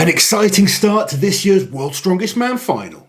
An exciting start to this year's World's Strongest Man final.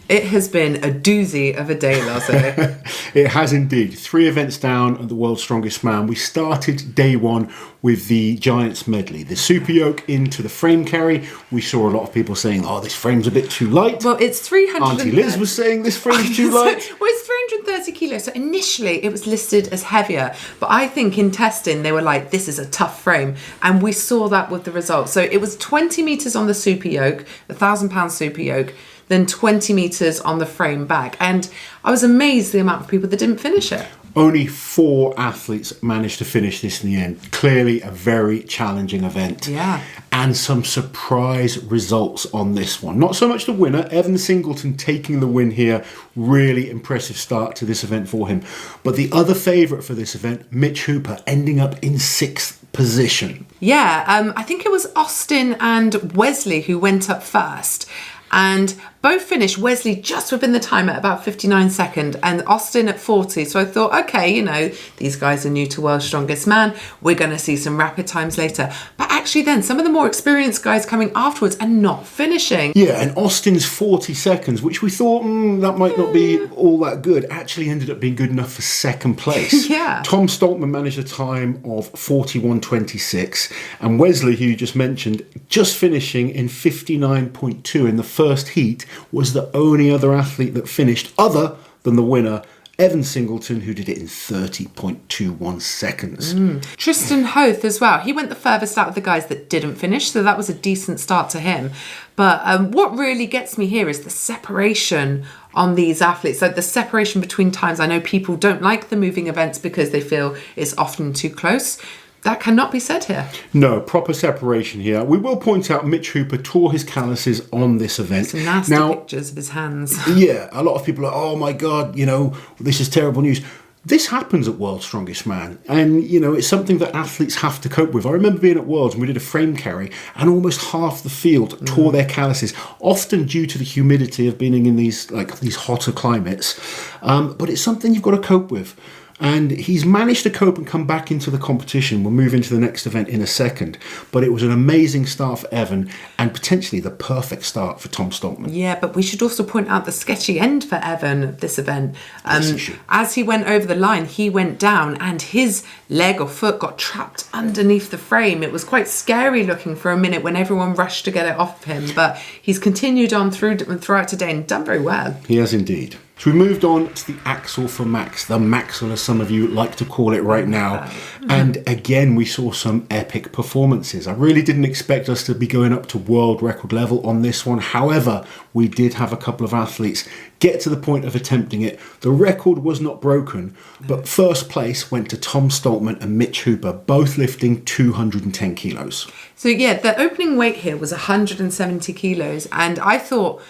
It has been a doozy of a day, Lazo. It has indeed. 3 events down at the World's Strongest Man. We started day 1 with the Giants Medley. The super yoke into the frame carry. We saw a lot of people saying, oh, this frame's a bit too light. Well, it's 300. Auntie Liz was saying this frame's too light. Well, it's 330 kilos. So initially it was listed as heavier. But I think in testing, they were like, this is a tough frame. And we saw that with the results. So it was 20 metres on the super yoke, the 1,000-pound super yoke, then 20 metres on the frame bag. And I was amazed the amount of people that didn't finish it. Only 4 athletes managed to finish this in the end. Clearly a very challenging event. Yeah. And some surprise results on this one. Not so much the winner, Evan Singleton taking the win here. Really impressive start to this event for him. But the other favourite for this event, Mitch Hooper, ending up in 6th position. Yeah, I think it was Austin and Wesley who went up first. And both finished, Wesley just within the time at about 59 seconds and Austin at 40. So I thought, okay, you know, these guys are new to World's Strongest Man. We're going to see some rapid times later. But actually then some of the more experienced guys coming afterwards and not finishing. Yeah, and Austin's 40 seconds, which we thought, that might not be all that good, actually ended up being good enough for 2nd place. Yeah. Tom Stoltman managed a time of 41.26 and Wesley, who you just mentioned, just finishing in 59.2 in the first heat, was the only other athlete that finished other than the winner, Evan Singleton, who did it in 30.21 seconds. Tristan Hoth as well. He went the furthest out of the guys that didn't finish, so that was a decent start to him. But what really gets me here is the separation on these athletes. So the separation between times. I know people don't like the moving events because they feel it's often too close. That cannot be said here. No, proper separation here. We will point out Mitch Hooper tore his calluses on this event. Some nasty pictures of his hands. Yeah, a lot of people are, oh my God, you know, this is terrible news. This happens at World's Strongest Man. And, you know, it's something that athletes have to cope with. I remember being at Worlds and we did a frame carry and almost half the field tore their calluses, often due to the humidity of being in these hotter climates. But it's something you've got to cope with. And he's managed to cope and come back into the competition. We'll move into the next event in a second. But it was an amazing start for Evan and potentially the perfect start for Tom Stoltman. Yeah, but we should also point out the sketchy end for Evan of this event. As he went over the line, he went down and his leg or foot got trapped underneath the frame. It was quite scary looking for a minute when everyone rushed to get it off him. But he's continued on throughout today and done very well. He has indeed. So we moved on to the axle for max, the maxle as some of you like to call it right now. And again, we saw some epic performances. I really didn't expect us to be going up to world record level on this one. However, we did have a couple of athletes get to the point of attempting it. The record was not broken, but first place went to Tom Stoltman and Mitch Hooper, both lifting 210 kilos. So yeah, the opening weight here was 170 kilos. And I thought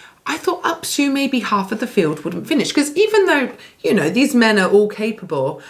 up to maybe half of the field wouldn't finish. Because even though, you know, these men are all capable,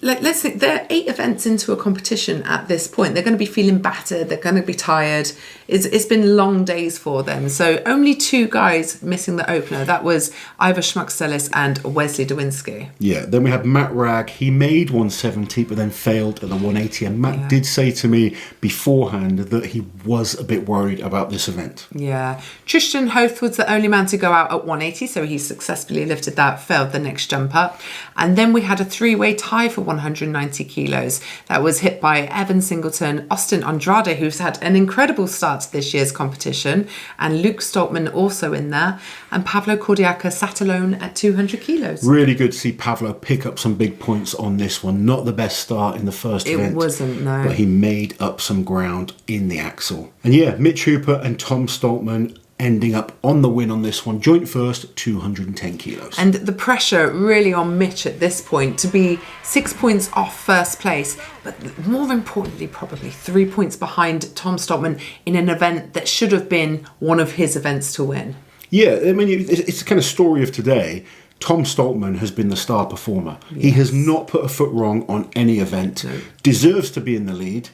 like, let's think they're 8 events into a competition at this point. They're going to be feeling battered. They're going to be tired. It's been long days for them. So only 2 guys missing the opener. That was Ivor Schmuckstelis and Wesley Dowinski. Yeah, then we had Matt Ragg. He made 170, but then failed at the 180. And Matt did say to me beforehand that he was a bit worried about this event. Yeah. Tristan Hoth was the only man to go out at 180, so he successfully lifted that, failed the next jump up. And then we had a 3-way tie for 190 kilos. That was hit by Evan Singleton, Austin Andrade, who's had an incredible start to this year's competition, and Luke Stoltman also in there, and Pavlo Cordiaca sat alone at 200 kilos. Really good to see Pavlo pick up some big points on this one. Not the best start in the first event. It wasn't, no. But he made up some ground in the axle. And yeah, Mitch Hooper and Tom Stoltman ending up on the win on this one, joint first, 210 kilos. And the pressure really on Mitch at this point to be 6 points off first place, but more importantly, probably 3 points behind Tom Stoltman in an event that should have been one of his events to win. Yeah, I mean, it's the kind of story of today. Tom Stoltman has been the star performer. Yes. He has not put a foot wrong on any event. No. Deserves to be in the lead.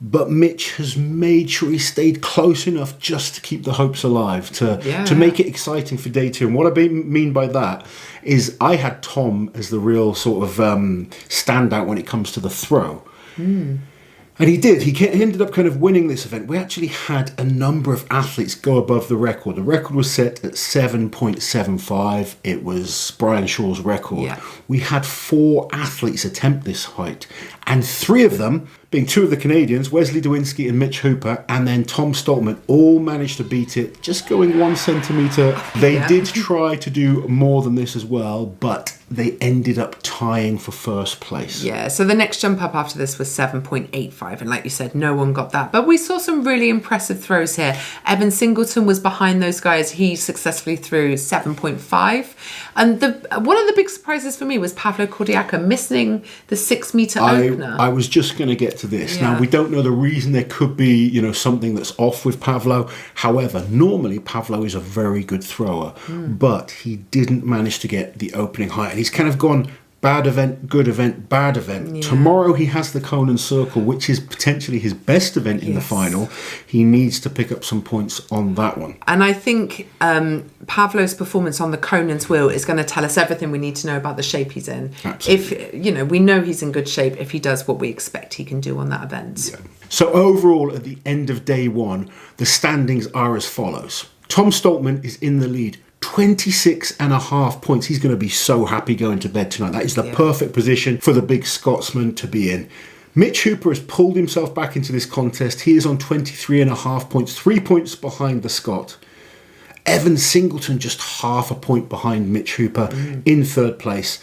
But Mitch has made sure he stayed close enough just to keep the hopes alive, to make it exciting for day 2. And what I mean by that is I had Tom as the real sort of standout when it comes to the throw. And he did. He ended up kind of winning this event. We actually had a number of athletes go above the record. The record was set at 7.75. It was Brian Shaw's record. Yeah. We had 4 athletes attempt this height. And 3 of them, being 2 of the Canadians, Wesley Dewinski and Mitch Hooper, and then Tom Stoltman, all managed to beat it, just going 1 centimetre. They did try to do more than this as well, but they ended up tying for first place. Yeah, so the next jump up after this was 7.85, and like you said, no one got that. But we saw some really impressive throws here. Evan Singleton was behind those guys. He successfully threw 7.5. And one of the big surprises for me was Pavlo Kordiaka missing the 6-metre opener. I was just going to get to this. Yeah. Now, we don't know the reason. There could be, something that's off with Pavlo. However, normally Pavlo is a very good thrower, but he didn't manage to get the opening height. And he's kind of gone bad event, good event, bad event. Yeah. Tomorrow he has the Conan Circle, which is potentially his best event in the final. He needs to pick up some points on that one. And I think Pavlo's performance on the Conan's wheel is going to tell us everything we need to know about the shape he's in. Absolutely. If, we know he's in good shape if he does what we expect he can do on that event. Yeah. So overall, at the end of day 1, the standings are as follows. Tom Stoltman is in the lead. 26.5 points. He's going to be so happy going to bed tonight. That is the perfect position for the big Scotsman to be in. Mitch Hooper has pulled himself back into this contest. He is on 23.5 points, 3 points behind the Scot. Evan Singleton just half a point behind Mitch Hooper in 3rd place.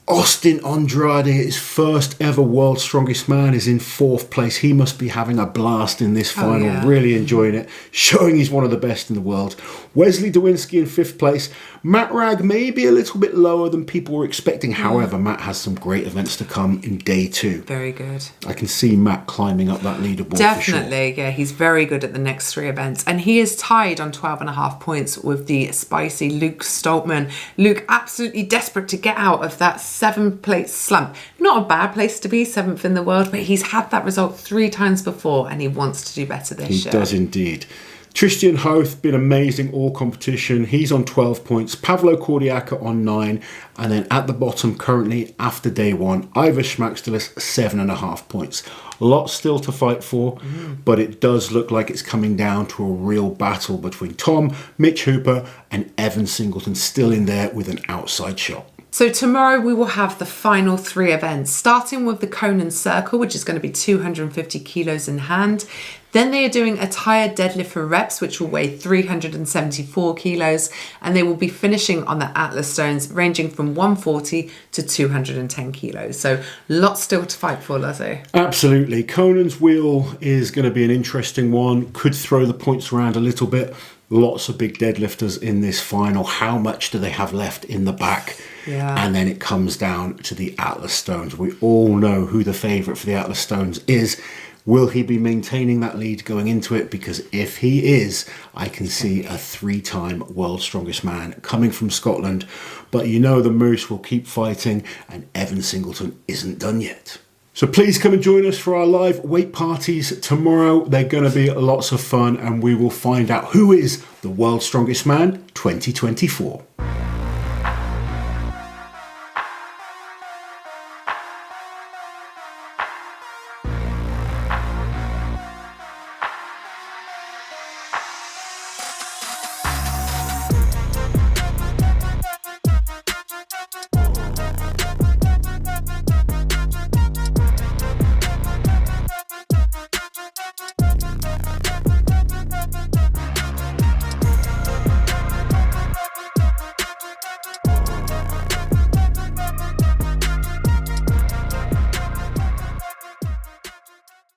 Austin Andrade, his first ever World's Strongest Man, is in 4th place. He must be having a blast in this final, really enjoying it, showing he's one of the best in the world. Wesley Dewinski in 5th place. Matt Ragg may be a little bit lower than people were expecting. However, Matt has some great events to come in day 2. Very good. I can see Matt climbing up that leaderboard. Definitely, for sure. Yeah. He's very good at the next 3 events. And he is tied on 12.5 points with the spicy Luke Stoltman. Luke absolutely desperate to get out of that 7th-place slump. Not a bad place to be, 7th in the world, but he's had that result 3 times before and he wants to do better this year. He does indeed. Tristan Hoth, been amazing all competition. He's on 12 points. Pavlo Kordiaka on 9. And then at the bottom currently after day 1, Ivor Schmackstelis, 7.5 points. Lots still to fight for, but it does look like it's coming down to a real battle between Tom, Mitch Hooper and Evan Singleton still in there with an outside shot. So tomorrow we will have the final 3 events, starting with the Conan Circle, which is going to be 250 kilos in hand. Then they are doing a tired deadlift for reps, which will weigh 374 kilos. And they will be finishing on the Atlas stones, ranging from 140 to 210 kilos. So lots still to fight for, Lazo. Absolutely. Conan's wheel is going to be an interesting one. Could throw the points around a little bit. Lots of big deadlifters in this final. How much do they have left in the back? Yeah. And then it comes down to the Atlas Stones. We all know who the favourite for the Atlas Stones is. Will he be maintaining that lead going into it? Because if he is, I can see a 3-time World's Strongest Man coming from Scotland. But the Moose will keep fighting and Evan Singleton isn't done yet. So please come and join us for our live weight parties tomorrow. They're going to be lots of fun and we will find out who is the World's Strongest Man 2024.